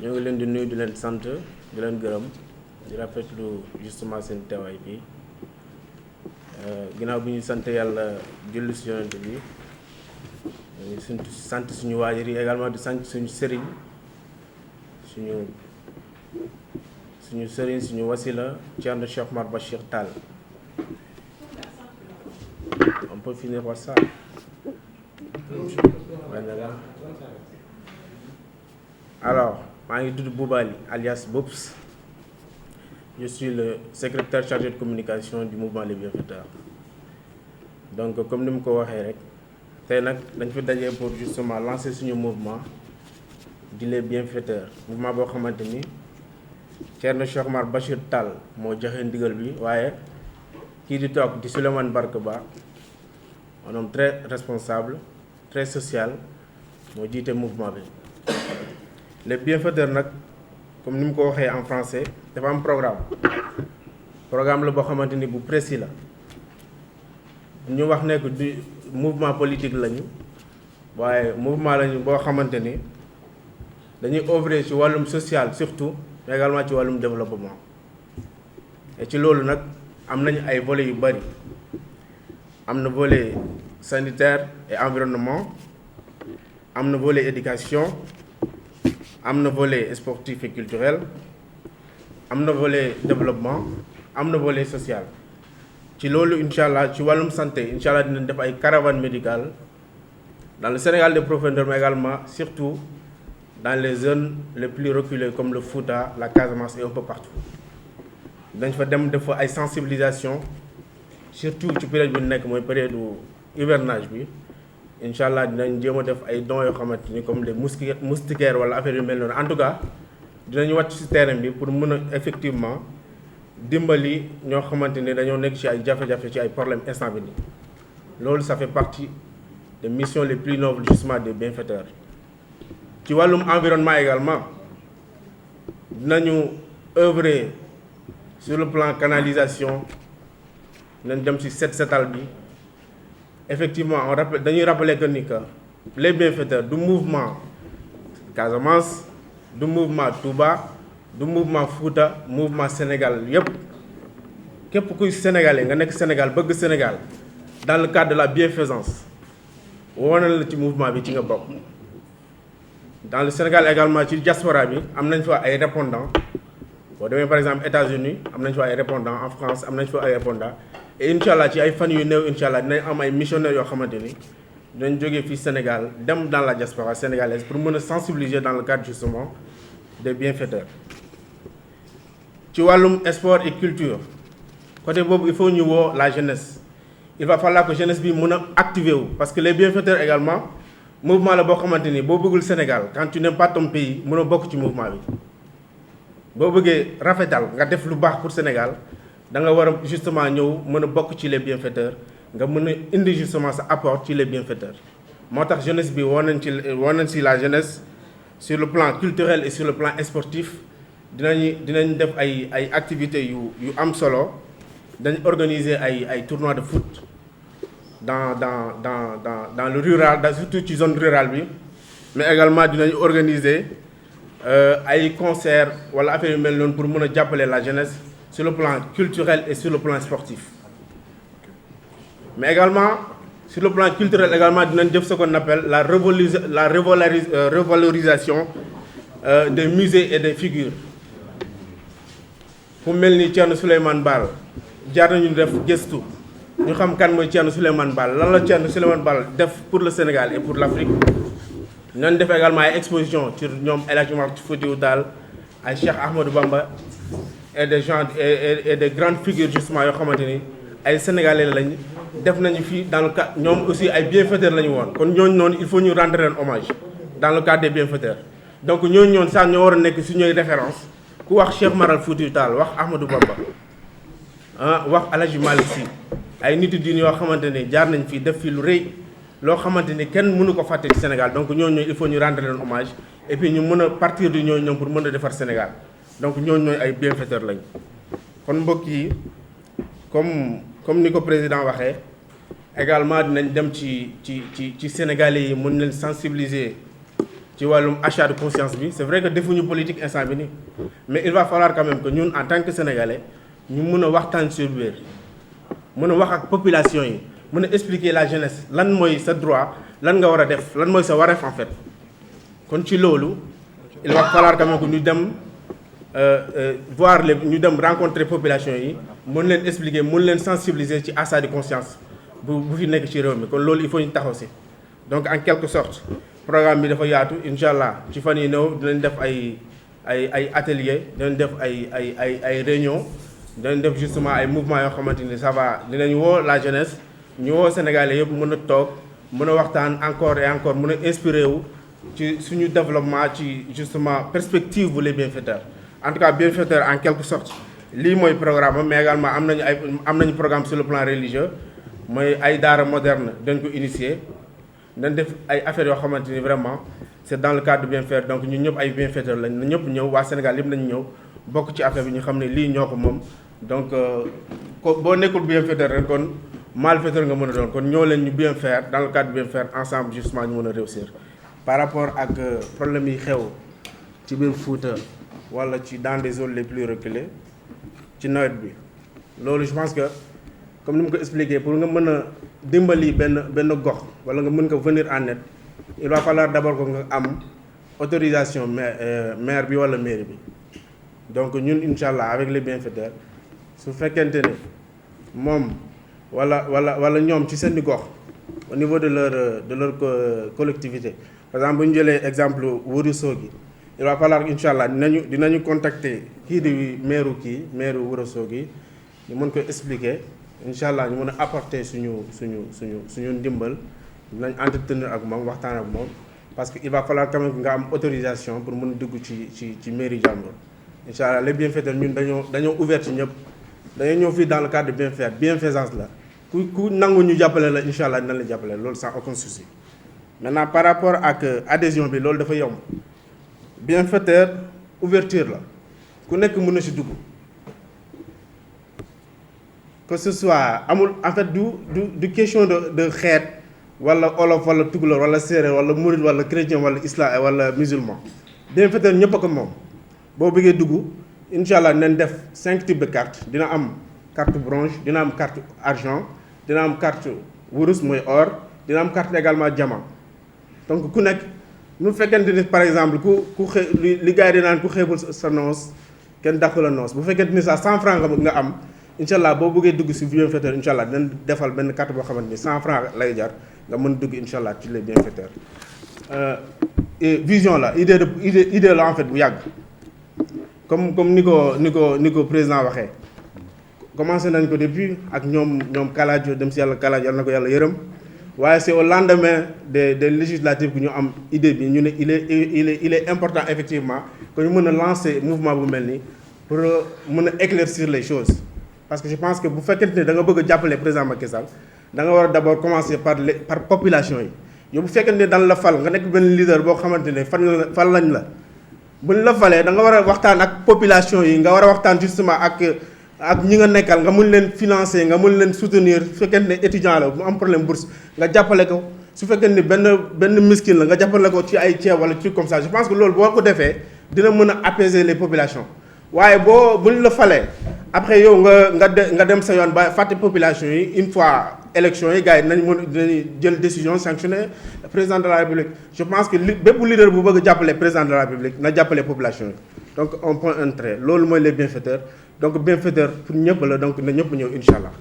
ñoo ngi leen di nuyu di leen sant di leen gërëm di rafetlu justement seen teewaay bi ginnaaw bi ñu sant yàlla julli si yonent bi ñu sant suñu waajur yi également di sant suñu sëriñ suñu wasila Thierno Cheikh Oumar Bachir Tall. On peut finir par ça. Voilà. Alors, maa ngi tudd Boubali alias Boubs. Je suis le secrétaire chargé de communication du mouvement Les Bienfaiteurs. Donc comme ni mu ko waxee rek tey nag dañ fi dajee pour justement lancer suñu mouvement di Les Bienfaiteurs mouvement boo xamante ni Thierno Cheikh Oumar Bachir Tall moo joxe ndigal bi waaye kii di toog di Souleymane Barke Ba un homme très responsable très social moo jiite mouvement bi. Les Bienfaiteurs nag comme ni mu ko waxee en français dafa am programme la boo xamante ni bu précis la ñu wax ne que du mouvement politique lañu waaye mouvement lañu boo xamante ni dañuy œuvrer ci wàllum social surtout mais également ci wàllum développement et ci loolu nag am nañu ay volets yu bari am na volet sanitaire et environnement am na volet éducation am na volet sportif et culturel am na volet développement am na volet social ci loolu incha allah ci wàllum santé incha allah dinañ def ay caravanes médicales dans le Sénégal de profondeur mais également surtout dans les zones les plus reculées comme le Fouta la Casamance et un peu partout dañ fa dem def fa ay sensibilisation surtout ci période bi nekk mooy période hivernage bi incha allah dinañ jéem a def ay dons yoo xamante ni comme les moustiquaires wala affaire yu mel noonu en tout cas dinañu wàcc ci terrain bi pour mën a effectivement dimbali ñoo xamante ni dañoo nekk ci ay jafe-jafe ci ay problèmes instant bi nii loolu ça fait partie des missions les plus nobles justement des bienfaiteurs. ci wàllum environnement également dinañu œuvrer sur le plan canalisation dinañ dem ci setal bi. Effectivement dañuy rappeler que ni que les bienfaiteurs du mouvement Casamance du mouvement Touba du mouvement Fouta mouvement Sénégal yépp képp kuy sénégalais nga nekk Sénégal bëgg Sénégal dans le cadre de la bienfaisance wona la ci mouvement bi ci nga bokk. Dans le Sénégal également ci diaspora bi am nañ fa ay répondants boo demee par exemple États-Unis am nañ fa ay répondants en France am nañ fa ay répondants. Et incha allah ci ay fan yu néew incha allah dinañ am ay missionnaires yoo xamante ni dinañ jógee fii Sénégal dem dans la diaspora sénégalaise pour mën a sensibiliser dans le cadre justement des bienfaiteurs. ci wàllum sport et culture côté boobu il faut ñu woo la jeunesse il va falloir que jeunesse bi mën a activer wu parce que les bienfaiteurs également mouvement la boo xamante ni boo bëggul Sénégal quand tu n'aimes pas ton pays mën a bokk ci mouvement bi boo bëggee rafetal nga def lu baax pour Sénégal. da nga war a justement ñëw mën a bokk ci les bienfaiteurs nga mën a indi justement sa apport ci les bienfaiteurs moo tax jeunesse bi woo nañ ci la jeunesse sur le plan culturel et sur le plan sportif dinañ def ay activités yu am solo dañ organiser ay tournois de foot dans le rural surtout ci zone rurale bi mais également dinañ organiser ay concerts wala affaire yu mel noonu pour mën a jàppale la jeunesse sur le plan culturel et sur le plan sportif. Mais également, sur le plan culturel, également, nous avons ce qu'on appelle la revalorisation des musées et des figures. Pour melni Thierno Souleymane Baal, jaar nañu def gëstu ñu xam kan mooy Thierno Souleymane Baal lan la Thierno Souleymane Baal def pour le Sénégal et pour l'Afrique. Nous def également ay exposition sur ñoom El Hadji Oumar Foutiyou Tall ay Cheikh Ahmadou Bamba et des gens et des grandes figures justement yoo xamante ni ay sénégalais lañ def nañu fii dans le cadre ñoom aussi ay bienfaiteurs la ñu woon kon ñooñu noonu il faut ñu rendre leen hommage dans le cadre des bienfaiteurs donc ñooñu noonu sax ñoo war a nekk suñuy référence ku wax Cheikh Oumar Foutiyou Tall wax Ahmadou Bamba wax El Hadji Malick Sy ay nit diine yoo xamante ni jaar nañ fii def fii lu rëy loo xamante ni kenn mënu ko fàtte ci Sénégal donc ñooñu il faut ñu rendre leen hommage et puis ñu mën a partir de ñooñu ñoom pour mën a defar Sénégal. donc ñooñu ñooy ay bienfaiteurs lañ kon mbokk yi comme ni ko président waxee également dinañ dem ci Sénégalais yi mën leen sensibiliser ci wàllum achat de conscience bi c'est vrai que defuñu politique instant bi nii mais il va falloir quand même que ñun en tant que sénégalais ñu mën a waxtaan sur biir mën a wax ak population yi mën a expliquer la jeunesse lan mooy sa droit lan nga war a def lan mooy sa wareef en fait kon ci loolu il va falloir quand même que ñu dem voir les ñu dem rencontrer population yi mën leen expliquer mën leen sensibiliser ci achat de conscience bu fi nekk ci réew mi kon loolu il faut ñu taxaw si donc en quelque sorte programme bi dafa yaatu incha allah ci fan yi néew dinañ def ay atelier dinañ def ay réunion dinañ def justement ay mouvement yoo xamante ni ça va dinañ woo la jeunesse ñu woo Sénégalais yëpp mën a toog mën a waxtaan encore et encore mën a inspiré wu ci suñu développement ci justement perspective bu les bienfaiteurs en tout cas bienfaiteur en quelque sorte lii mooy programme mais également am nañu programme sur le plan religieux mooy ay daara moderne dañ ko initier dañ def ay affaires yoo xamante ni vraiment c'est dans le cadre de bienfaire donc ñun ñëpp ay bienfaiteurs lañ na ñëpp ñëw waa Sénégal yëpp nañu ñëw bokk ci affaire bi ñu xam ne lii ñoo ko moom donc boo nekkul bienfaiteur rek kon malfaiteur nga mën a doon kon ñoo leen ñu bien faire dans le cadre de bien faire ensemble justement ñu mën a réussir par rapport ak problème yi xew ci biir Fouta wala ci dans des zones les plus reculées ci nawet bi loolu je pense que comme ni mu ko expliqué pour nga mën a dimbali benn gox wala nga mën ko venir en aide il va falloir d'abord que nga am autorisation maire bi wala mairie bi donc ñun incha allah avec les bienfaiteurs su fekkente ne moom wala ñoom ci seen i gox au niveau de leur collectivité par exemple bu ñu jëlee exemple Ourossogui il va falloir incha allah dinañu contacter kii di maire Ourossogui ñu mën ko expliquer incha allah ñu mën a apporter suñu ndimbal dinañ entretenir ak moom waxtaan ak moom parce que il va falloir quand même nga am autorisation pour mën a dugg ci mairie jàmbur incha allah les bienfaiteurs ñun dañoo ouvert ci ñëpp dañoo ñëw fii dans le cadre de bienfaisance la ku nangu ñu jàppale la incha allah dinañ la jàppale loolu sans aucun souci maintenant par rapport ak adhésion bi loolu dafa yomb bienfaiteur ouverture la ku nekk mën na si dugg que ce soit amul en fait du question de xeet wala olof wala tukulóor wala séeréer wala murid wala chrétien wala islam wala musulman bienfaiteur ñëpp a ko moom boo bëggee dugg incha allah nañ def 5 types de cartes dina am carte bronze dina am carte argent dina am carte wurus mooy or dina am carte également diamant donc ku nekk mu fekkente ni par exemple ku li gars yi di naan ku xeebul sa noos kenn dàqu la noos bu fekkente ni sax 100 francs nga am incha allah boo bëggee dugg si bienfaiteur incha allah dinañ defal benn carte boo xamante ni 100 francs lay jar nga mën dugg incha allah ci les bienfaiteurs vision la idée la en fait bu yàgg comme ni ko président waxee commencé nañ ko depuis ak ñoom Kaladio dem si yàlla Kaladio yàlla na ko yàlla yërëm waaye c'est au lendemain des législatives que ñu am idée bi ñu ne il est important effectivement que ñu mën a lancer mouvement bu mel nii pour mën a éclaircir les choses parce que je pense que bu fekkente ne da nga bëgg a jàppale président Macky Sall da nga war a d'abord commencer par population yi yow bu fekkente ne daan la fal nga nekk benn leader boo xamante ne fan lañ la buñ la falee da nga war a waxtaan ak population yi nga war a waxtaan justement ak ñi nga nekkal nga mën leen financer nga mën leen soutenir su fekkente ne étudiant la mu am problème bourse nga jàppale ko su fekkente ni benn miskin la nga jàppale ko ci ay ceeb wala truc comme ça je pense que loolu boo ko defee dina mën a apaiser les populations waaye buñ la falee après yow nga dem sa yoon ba fàtte population yi une fois élection yi gars yi dinañu jël décision sanctionner président de la République je pense que bépp leader bu bëgg a jàppale président de la République na jàppale population yi donc on point un trait loolu mooy les bienfaiteurs donc bienfaiteur pour ñëpp la donc na ñëpp ñëw incha allah.